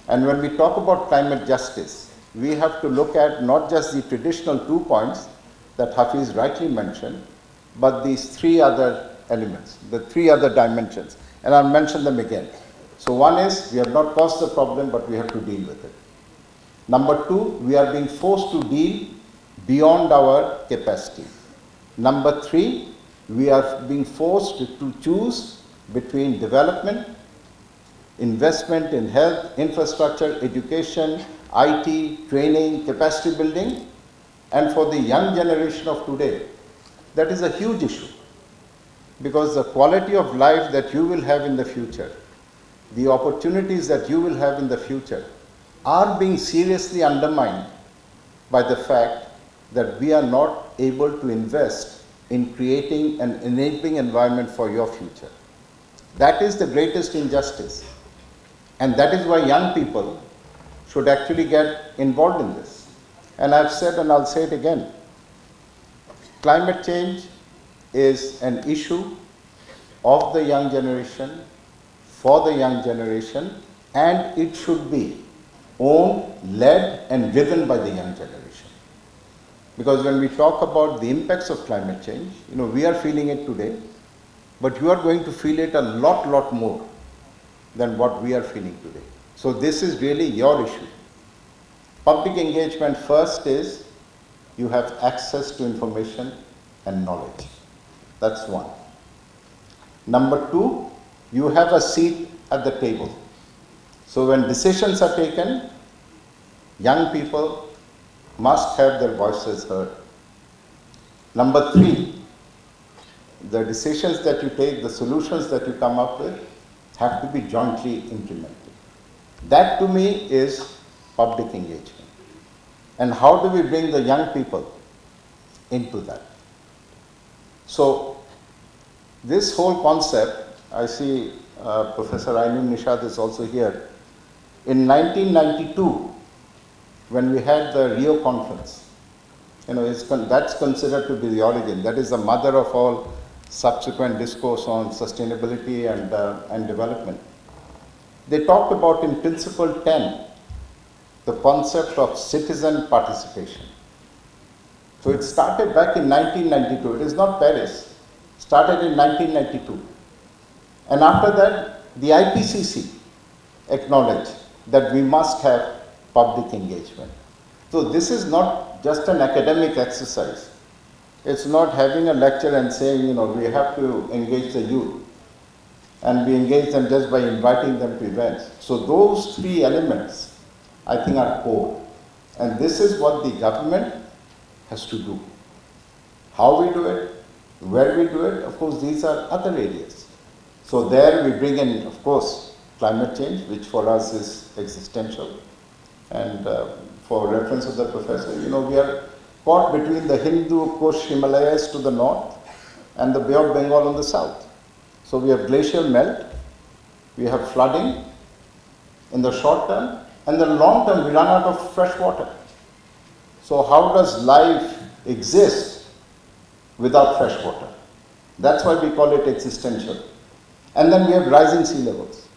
And when we talk about climate justice, we have to look at not just the traditional 2 points that Hafiz rightly mentioned, but these 3 other elements, the 3 other dimensions. And I'll mention them again. So one is, we have not caused the problem, but we have to deal with it. Number 2, we are being forced to deal beyond our capacity. Number 3, we are being forced to choose between development, investment in health, infrastructure, education, IT, training, capacity building, and for the young generation of today, that is a huge issue. Because the quality of life that you will have in the future, the opportunities that you will have in the future, are being seriously undermined by the fact that we are not able to invest in creating an enabling environment for your future. That is the greatest injustice. And that is why young people should actually get involved in this. And I've said, and I'll say it again, climate change is an issue of the young generation, for the young generation, and it should be owned, led, and driven by the young generation. Because when we talk about the impacts of climate change, we are feeling it today, but you are going to feel it a lot more than what we are feeling today. So this is really your issue. Public engagement first is you have access to information and knowledge. That's one. Number 2, you have a seat at the table. So when decisions are taken, young people must have their voices heard. Number 3, the decisions that you take, the solutions that you come up with, have to be jointly implemented. That to me is public engagement. And how do we bring the young people into that? So this whole concept, I see Professor Ainul Nishad is also here. In 1992, when we had the Rio conference, that's considered to be the origin. That is the mother of all subsequent discourse on sustainability and development. They talked about in Principle 10, the concept of citizen participation. So it started back in 1992. It is not Paris. Started in 1992. And after that, the IPCC acknowledged that we must have public engagement. So this is not just an academic exercise. It's not having a lecture and saying, we have to engage the youth. And we engage them just by inviting them to events. So those 3 elements, I think, are core. And this is what the government has to do. How we do it, where we do it, of course, these are other areas. So there we bring in, of course, climate change, which for us is existential. And for reference of the professor, we are caught between the Hindu Kush Himalayas to the north and the Bay of Bengal on the south. So we have glacial melt, we have flooding in the short term, and the long term we run out of fresh water. So how does life exist without fresh water? That's why we call it existential. And then we have rising sea levels.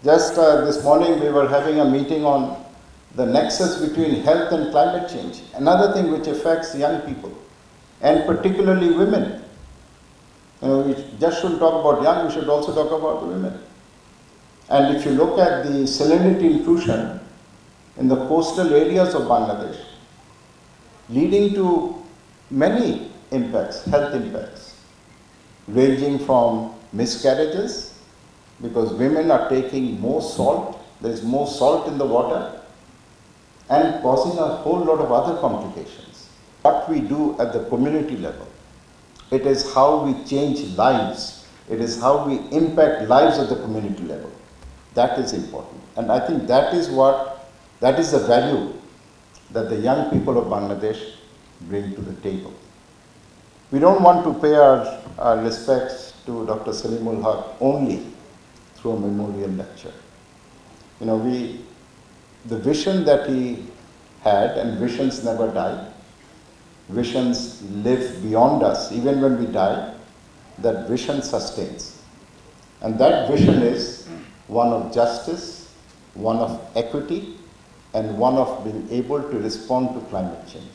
Just this morning we were having a meeting on the nexus between health and climate change, another thing which affects young people, and particularly women. We just shouldn't talk about young, we should also talk about the women. And if you look at the salinity intrusion in the coastal areas of Bangladesh, leading to many impacts, health impacts, ranging from miscarriages, because women are taking more salt, there is more salt in the water, and causing a whole lot of other complications. What we do at the community level, it is how we change lives, it is how we impact lives at the community level. That is important. And I think that is the value that the young people of Bangladesh bring to the table. We don't want to pay our respects to Dr. Salimul Haq only through a memorial lecture. The vision that he had, and visions never die, visions live beyond us. Even when we die, that vision sustains. And that vision is one of justice, one of equity, and one of being able to respond to climate change.